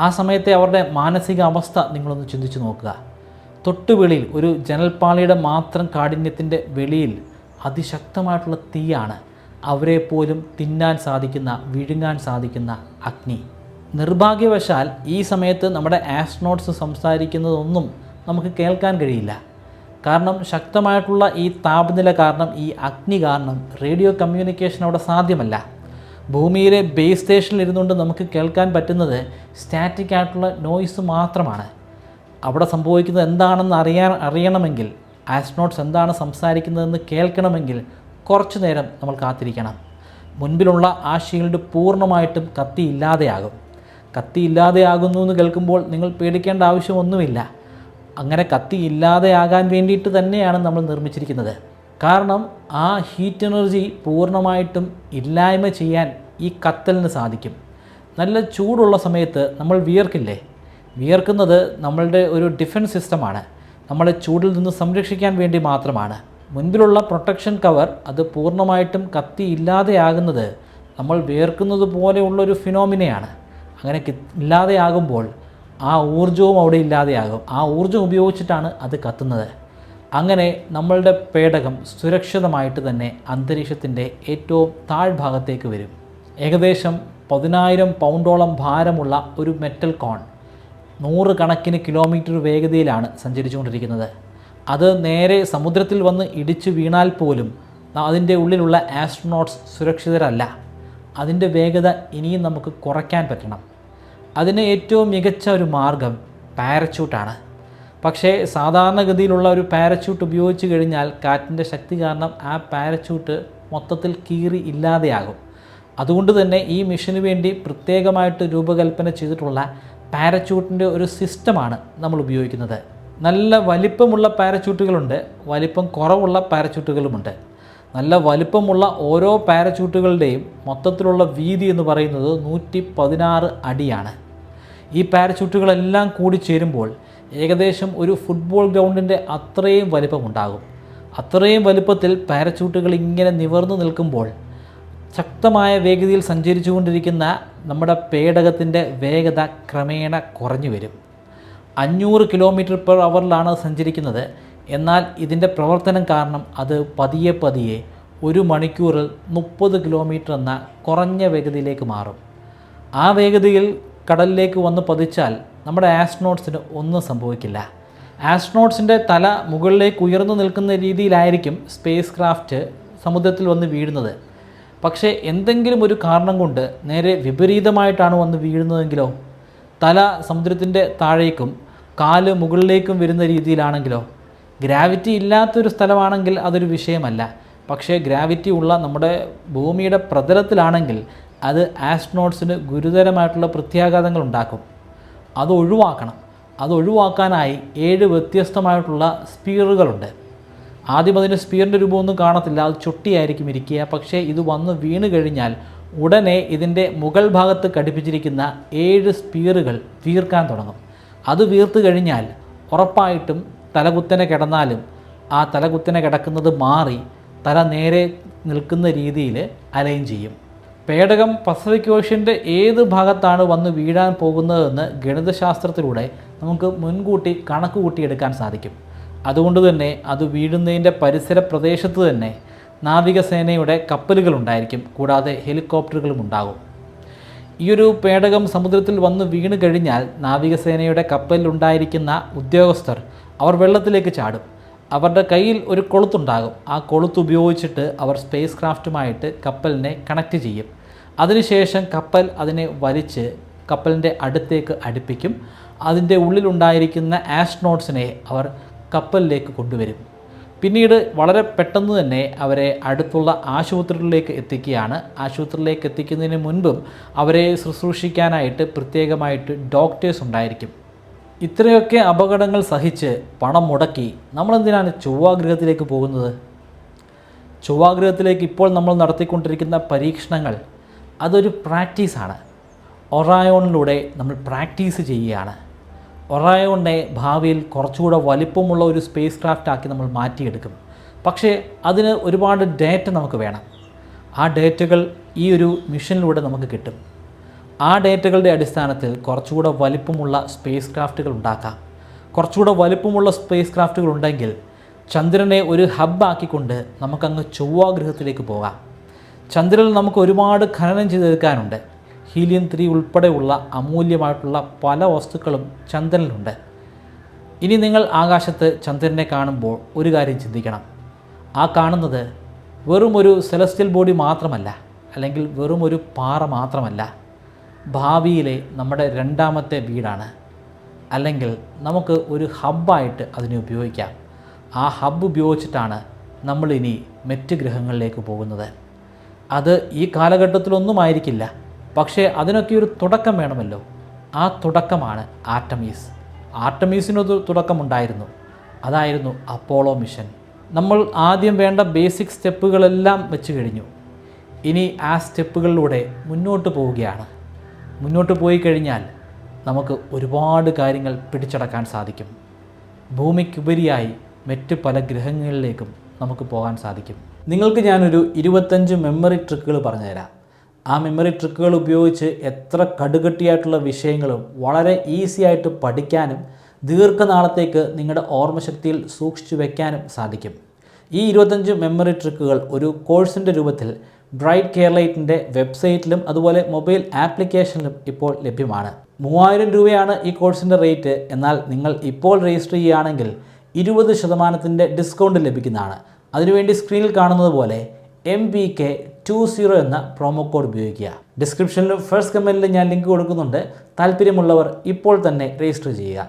ആ സമയത്തെ അവരുടെ മാനസിക അവസ്ഥ നിങ്ങളൊന്ന് ചിന്തിച്ചു നോക്കുക. തൊട്ടുവെളിയിൽ ഒരു ജനൽപ്പാളിയുടെ മാത്രം കാഠിന്യത്തിൻ്റെ വെളിയിൽ അതിശക്തമായിട്ടുള്ള തീയാണ്. അവരെ പോലും തിന്നാൻ സാധിക്കുന്ന, വിഴുങ്ങാൻ സാധിക്കുന്ന അഗ്നി. നിർഭാഗ്യവശാൽ ഈ സമയത്ത് നമ്മുടെ ആസ്ട്രോനോട്ട്സ് സംസാരിക്കുന്നതൊന്നും നമുക്ക് കേൾക്കാൻ കഴിയില്ല. കാരണം ശക്തമായിട്ടുള്ള ഈ താപനില കാരണം, ഈ അഗ്നി കാരണം റേഡിയോ കമ്മ്യൂണിക്കേഷൻ അവിടെ സാധ്യമല്ല. ഭൂമിയിലെ ബേസ് സ്റ്റേഷനിൽ ഇരുന്നുകൊണ്ട് നമുക്ക് കേൾക്കാൻ പറ്റുന്നത് സ്റ്റാറ്റിക് ആയിട്ടുള്ള നോയ്സ് മാത്രമാണ്. അവിടെ സംഭവിക്കുന്നത് എന്താണെന്ന് അറിയണമെങ്കിൽ, ആസ്ട്രോനോട്ട്സ് എന്താണ് സംസാരിക്കുന്നതെന്ന് കേൾക്കണമെങ്കിൽ കുറച്ചു നേരം നമ്മൾ കാത്തിരിക്കണം. മുൻപിലുള്ള ആ ഷീൽഡ് പൂർണ്ണമായിട്ടും കത്തിയില്ലാതെയാകുന്നു എന്ന് കേൾക്കുമ്പോൾ നിങ്ങൾ പേടിക്കേണ്ട ആവശ്യമൊന്നുമില്ല. അങ്ങനെ കത്തിയില്ലാതെയാകാൻ വേണ്ടിയിട്ട് തന്നെയാണ് നമ്മൾ നിർമ്മിച്ചിരിക്കുന്നത്. കാരണം ആ ഹീറ്റ് എനർജി പൂർണ്ണമായിട്ടും ഇല്ലായ്മ ചെയ്യാൻ ഈ കത്തലിന് സാധിക്കും. നല്ല ചൂടുള്ള സമയത്ത് നമ്മൾ വിയർക്കില്ലേ? വിയർക്കുന്നത് നമ്മളുടെ ഒരു ഡിഫൻസ് സിസ്റ്റമാണ്. നമ്മളെ ചൂടിൽ നിന്ന് സംരക്ഷിക്കാൻ വേണ്ടി മാത്രമാണ്. മുൻപിലുള്ള പ്രൊട്ടക്ഷൻ കവർ അത് പൂർണ്ണമായിട്ടും കത്തിയില്ലാതെയാകുന്നത് നമ്മൾ വിയർക്കുന്നത് പോലെയുള്ളൊരു ഫിനോമിനയാണ്. അങ്ങനെ ഇല്ലാതെയാകുമ്പോൾ ആ ഊർജ്ജവും അവിടെ ഇല്ലാതെയാകും. ആ ഊർജ്ജം ഉപയോഗിച്ചിട്ടാണ് അത് കത്തുന്നത്. അങ്ങനെ നമ്മളുടെ പേടകം സുരക്ഷിതമായിട്ട് തന്നെ അന്തരീക്ഷത്തിൻ്റെ ഏറ്റവും താഴ്ഭാഗത്തേക്ക് വരും. ഏകദേശം 10,000 പൗണ്ടോളം ഭാരമുള്ള ഒരു മെറ്റൽ കോൺ 100 കണക്കിന് കിലോമീറ്റർ വേഗതയിലാണ് സഞ്ചരിച്ചുകൊണ്ടിരിക്കുന്നത്. അത് നേരെ സമുദ്രത്തിൽ വന്ന് ഇടിച്ചു വീണാൽ പോലും അതിൻ്റെ ഉള്ളിലുള്ള ആസ്ട്രോനോട്ട്സ് സുരക്ഷിതരല്ല. അതിൻ്റെ വേഗത ഇനിയും നമുക്ക് കുറയ്ക്കാൻ പറ്റണം. അതിന് ഏറ്റവും മികച്ച ഒരു മാർഗം പാരച്യൂട്ടാണ്. പക്ഷേ സാധാരണഗതിയിലുള്ള ഒരു പാരച്യൂട്ട് ഉപയോഗിച്ച് കഴിഞ്ഞാൽ കാറ്റിൻ്റെ ശക്തി കാരണം ആ പാരച്യൂട്ട് മൊത്തത്തിൽ കീറി ഇല്ലാതെയാകും. അതുകൊണ്ട് തന്നെ ഈ മിഷന് വേണ്ടി പ്രത്യേകമായിട്ട് രൂപകൽപ്പന ചെയ്തിട്ടുള്ള പാരച്യൂട്ടിൻ്റെ ഒരു സിസ്റ്റമാണ് നമ്മൾ ഉപയോഗിക്കുന്നത്. നല്ല വലിപ്പമുള്ള പാരച്യൂട്ടുകളുണ്ട്, വലിപ്പം കുറവുള്ള പാരച്യൂട്ടുകളുമുണ്ട്. നല്ല വലിപ്പമുള്ള ഓരോ പാരച്യൂട്ടുകളുടെയും മൊത്തത്തിലുള്ള വീതി എന്ന് പറയുന്നത് 116 അടിയാണ്. ഈ പാരച്യൂട്ടുകളെല്ലാം കൂടി ചേരുമ്പോൾ ഏകദേശം ഒരു ഫുട്ബോൾ ഗ്രൗണ്ടിൻ്റെ അത്രയും വലിപ്പമുണ്ടാകും. അത്രയും വലിപ്പത്തിൽ പാരച്യൂട്ടുകൾ ഇങ്ങനെ നിവർന്നു നിൽക്കുമ്പോൾ ശക്തമായ വേഗതയിൽ സഞ്ചരിച്ചു കൊണ്ടിരിക്കുന്ന നമ്മുടെ പേടകത്തിൻ്റെ വേഗത ക്രമേണ കുറഞ്ഞു വരും. 500 km/h സഞ്ചരിക്കുന്നത്. എന്നാൽ ഇതിൻ്റെ പ്രവർത്തനം കാരണം അത് പതിയെ പതിയെ 1 മണിക്കൂറിൽ 30 കിലോമീറ്റർ എന്ന കുറഞ്ഞ വേഗതയിലേക്ക് മാറും. ആ വേഗതയിൽ കടലിലേക്ക് വന്ന് പതിച്ചാൽ നമ്മുടെ ആസ്ട്രോനോട്ട്സിന് ഒന്നും സംഭവിക്കില്ല. ആസ്ട്രോനോട്ട്സിൻ്റെ തല മുകളിലേക്ക് ഉയർന്നു നിൽക്കുന്ന രീതിയിലായിരിക്കും സ്പേസ് ക്രാഫ്റ്റ് സമുദ്രത്തിൽ വന്ന് വീഴുന്നത്. പക്ഷേ എന്തെങ്കിലും ഒരു കാരണം കൊണ്ട് നേരെ വിപരീതമായിട്ടാണ് വന്ന് വീഴുന്നതെങ്കിലോ, തല സമുദ്രത്തിൻ്റെ താഴേക്കും കാല് മുകളിലേക്കും വരുന്ന രീതിയിലാണെങ്കിലോ, ഗ്രാവിറ്റി ഇല്ലാത്തൊരു സ്ഥലമാണെങ്കിൽ അതൊരു വിഷയമല്ല. പക്ഷേ ഗ്രാവിറ്റി ഉള്ള നമ്മുടെ ഭൂമിയുടെ പ്രതലത്തിലാണെങ്കിൽ അത് ആസ്ട്രോനോട്ട്സിന് ഗുരുതരമായിട്ടുള്ള പ്രത്യാഘാതങ്ങൾ ഉണ്ടാക്കും. അത് ഒഴിവാക്കാനായി 7 വ്യത്യസ്തമായിട്ടുള്ള സ്പിയറുകളുണ്ട്. ആദ്യം അതിൻ്റെ സ്പിയറിൻ്റെ രൂപമൊന്നും കാണത്തില്ല, അത് ചൊട്ടിയായിരിക്കും ഇരിക്കുക. പക്ഷേ ഇത് വന്ന് വീണ് കഴിഞ്ഞാൽ ഉടനെ ഇതിൻ്റെ മുകൾ ഭാഗത്ത് ഘടിപ്പിച്ചിരിക്കുന്ന 7 സ്പിയറുകൾ വീർക്കാൻ തുടങ്ങും. അത് വീർത്ത് കഴിഞ്ഞാൽ ഉറപ്പായിട്ടും തലകുത്തനെ കിടന്നാലും ആ തലകുത്തനെ കിടക്കുന്നത് മാറി തല നേരെ നിൽക്കുന്ന രീതിയിൽ അലൈൻ ചെയ്യും. പേടകം പസഫിക് ഓഷ്യൻ്റെ ഏത് ഭാഗത്താണ് വന്ന് വീഴാൻ പോകുന്നതെന്ന് ഗണിതശാസ്ത്രത്തിലൂടെ നമുക്ക് മുൻകൂട്ടി കണക്ക് കൂട്ടിയെടുക്കാൻ സാധിക്കും. അതുകൊണ്ട് തന്നെ അത് വീഴുന്നതിൻ്റെ പരിസര പ്രദേശത്ത് തന്നെ നാവികസേനയുടെ കപ്പലുകളുണ്ടായിരിക്കും, കൂടാതെ ഹെലികോപ്റ്ററുകളും ഉണ്ടാകും. ഈയൊരു പേടകം സമുദ്രത്തിൽ വന്ന് വീണ് കഴിഞ്ഞാൽ നാവികസേനയുടെ കപ്പലിലുണ്ടായിരിക്കുന്ന ഉദ്യോഗസ്ഥർ അവർ വെള്ളത്തിലേക്ക് ചാടും. അവരുടെ കയ്യിൽ ഒരു കൊളുത്തുണ്ടാകും. ആ കൊളുത്ത് ഉപയോഗിച്ചിട്ട് അവർ സ്പേസ് ക്രാഫ്റ്റുമായിട്ട് കപ്പലിനെ കണക്റ്റ് ചെയ്യും. അതിനുശേഷം കപ്പൽ അതിനെ വലിച്ച് കപ്പലിൻ്റെ അടുത്തേക്ക് അടുപ്പിക്കും. അതിൻ്റെ ഉള്ളിലുണ്ടായിരിക്കുന്ന ആസ്ട്രോനോട്ട്സിനെ അവർ കപ്പലിലേക്ക് കൊണ്ടുവരും. പിന്നീട് വളരെ പെട്ടെന്ന് തന്നെ അവരെ അടുത്തുള്ള ആശുപത്രികളിലേക്ക് എത്തിക്കുകയാണ്. ആശുപത്രിയിലേക്ക് എത്തിക്കുന്നതിന് മുൻപും അവരെ ശുശ്രൂഷിക്കാനായിട്ട് പ്രത്യേകമായിട്ട് ഡോക്ടേഴ്സ് ഉണ്ടായിരിക്കും. ഇത്രയൊക്കെ അപകടങ്ങൾ സഹിച്ച് പണം മുടക്കി നമ്മളെന്തിനാണ് ചൊവ്വാഗ്രഹത്തിലേക്ക് പോകുന്നത്? ചൊവ്വാഗ്രഹത്തിലേക്ക് ഇപ്പോൾ നമ്മൾ നടത്തിക്കൊണ്ടിരിക്കുന്ന പരീക്ഷണങ്ങൾ അതൊരു പ്രാക്ടീസാണ്. ഒറായോണിലൂടെ നമ്മൾ പ്രാക്ടീസ് ചെയ്യുകയാണ്. ഒറായോണിനെ ഭാവിയിൽ കുറച്ചുകൂടെ വലിപ്പമുള്ള ഒരു സ്പേസ് ക്രാഫ്റ്റ് ആക്കി നമ്മൾ മാറ്റിയെടുക്കും. പക്ഷേ അതിന് ഒരുപാട് ഡേറ്റ നമുക്ക് വേണം. ആ ഡേറ്റകൾ ഈ ഒരു മിഷനിലൂടെ നമുക്ക് കിട്ടും. ആ ഡേറ്റകളുടെ അടിസ്ഥാനത്തിൽ കുറച്ചുകൂടെ വലിപ്പമുള്ള സ്പേസ് ക്രാഫ്റ്റുകൾ ഉണ്ടാക്കാം. കുറച്ചുകൂടെ വലിപ്പമുള്ള സ്പേസ് ക്രാഫ്റ്റുകൾ ഉണ്ടെങ്കിൽ ചന്ദ്രനെ ഒരു ഹബ്ബാക്കിക്കൊണ്ട് നമുക്കങ്ങ് ചൊവ്വാഗ്രഹത്തിലേക്ക് പോകാം. ചന്ദ്രനിൽ നമുക്ക് ഒരുപാട് ഖനനം ചെയ്തെടുക്കാനുണ്ട്. ഹീലിയം 3 ഉൾപ്പെടെയുള്ള അമൂല്യമായിട്ടുള്ള പല വസ്തുക്കളും ചന്ദ്രനിലുണ്ട്. ഇനി നിങ്ങൾ ആകാശത്ത് ചന്ദ്രനെ കാണുമ്പോൾ ഒരു കാര്യം ചിന്തിക്കണം. ആ കാണുന്നത് വെറും ഒരു സെലസ്റ്റിയൽ ബോഡി മാത്രമല്ല, അല്ലെങ്കിൽ വെറും ഒരു പാറ മാത്രമല്ല. ഭാവിയിലെ നമ്മുടെ 2ാമത്തെ വീടാണ്. അല്ലെങ്കിൽ നമുക്ക് ഒരു ഹബ്ബായിട്ട് അതിനെ ഉപയോഗിക്കാം. ആ ഹബ്ബ് ഉപയോഗിച്ചിട്ടാണ് നമ്മളിനി മറ്റ് ഗ്രഹങ്ങളിലേക്ക് പോകുന്നത്. അത് ഈ കാലഘട്ടത്തിലൊന്നും ആയിരിക്കില്ല, പക്ഷേ അതിനൊക്കെ ഒരു തുടക്കം വേണമല്ലോ. ആ തുടക്കമാണ് ആർട്ടമീസ്. ആർട്ടമീസിനൊരു തുടക്കമുണ്ടായിരുന്നു, അതായിരുന്നു അപ്പോളോ മിഷൻ. നമ്മൾ ആദ്യം വേണ്ട ബേസിക് സ്റ്റെപ്പുകളെല്ലാം വെച്ച് കഴിഞ്ഞു. ഇനി ആ സ്റ്റെപ്പുകളിലൂടെ മുന്നോട്ട് പോവുകയാണ്. മുന്നോട്ട് പോയി കഴിഞ്ഞാൽ നമുക്ക് ഒരുപാട് കാര്യങ്ങൾ പിടിച്ചടക്കാൻ സാധിക്കും. ഭൂമിക്കുപരിയായി മറ്റ് പല ഗ്രഹങ്ങളിലേക്കും നമുക്ക് പോകാൻ സാധിക്കും. നിങ്ങൾക്ക് ഞാനൊരു 25 മെമ്മറി ട്രിക്കുകൾ പറഞ്ഞുതരാം. ആ മെമ്മറി ട്രിക്കുകൾ ഉപയോഗിച്ച് എത്ര കടുകട്ടിയായിട്ടുള്ള വിഷയങ്ങളും വളരെ ഈസി ആയിട്ട് പഠിക്കാനും ദീർഘനാളത്തേക്ക് നിങ്ങളുടെ ഓർമ്മശക്തിയിൽ സൂക്ഷിച്ചു വയ്ക്കാനും സാധിക്കും. ഈ 25 മെമ്മറി ട്രിക്കുകൾ ഒരു കോഴ്സിൻ്റെ രൂപത്തിൽ ബ്രൈറ്റ് കെയർലൈറ്റിൻ്റെ വെബ്സൈറ്റിലും അതുപോലെ മൊബൈൽ ആപ്ലിക്കേഷനിലും ഇപ്പോൾ ലഭ്യമാണ്. 3000 രൂപയാണ് ഈ കോഴ്സിൻ്റെ റേറ്റ്. എന്നാൽ നിങ്ങൾ ഇപ്പോൾ രജിസ്റ്റർ ചെയ്യുകയാണെങ്കിൽ 20% ഡിസ്കൗണ്ട് ലഭിക്കുന്നതാണ്. അതിനുവേണ്ടി സ്ക്രീനിൽ കാണുന്നത് പോലെ MBK20 എന്ന പ്രോമോ കോഡ് ഉപയോഗിക്കുക. ഡിസ്ക്രിപ്ഷനിലും ഫസ്റ്റ് കമൻറ്റിലും ഞാൻ ലിങ്ക് കൊടുക്കുന്നുണ്ട്. താല്പര്യമുള്ളവർ ഇപ്പോൾ തന്നെ രജിസ്റ്റർ ചെയ്യുക.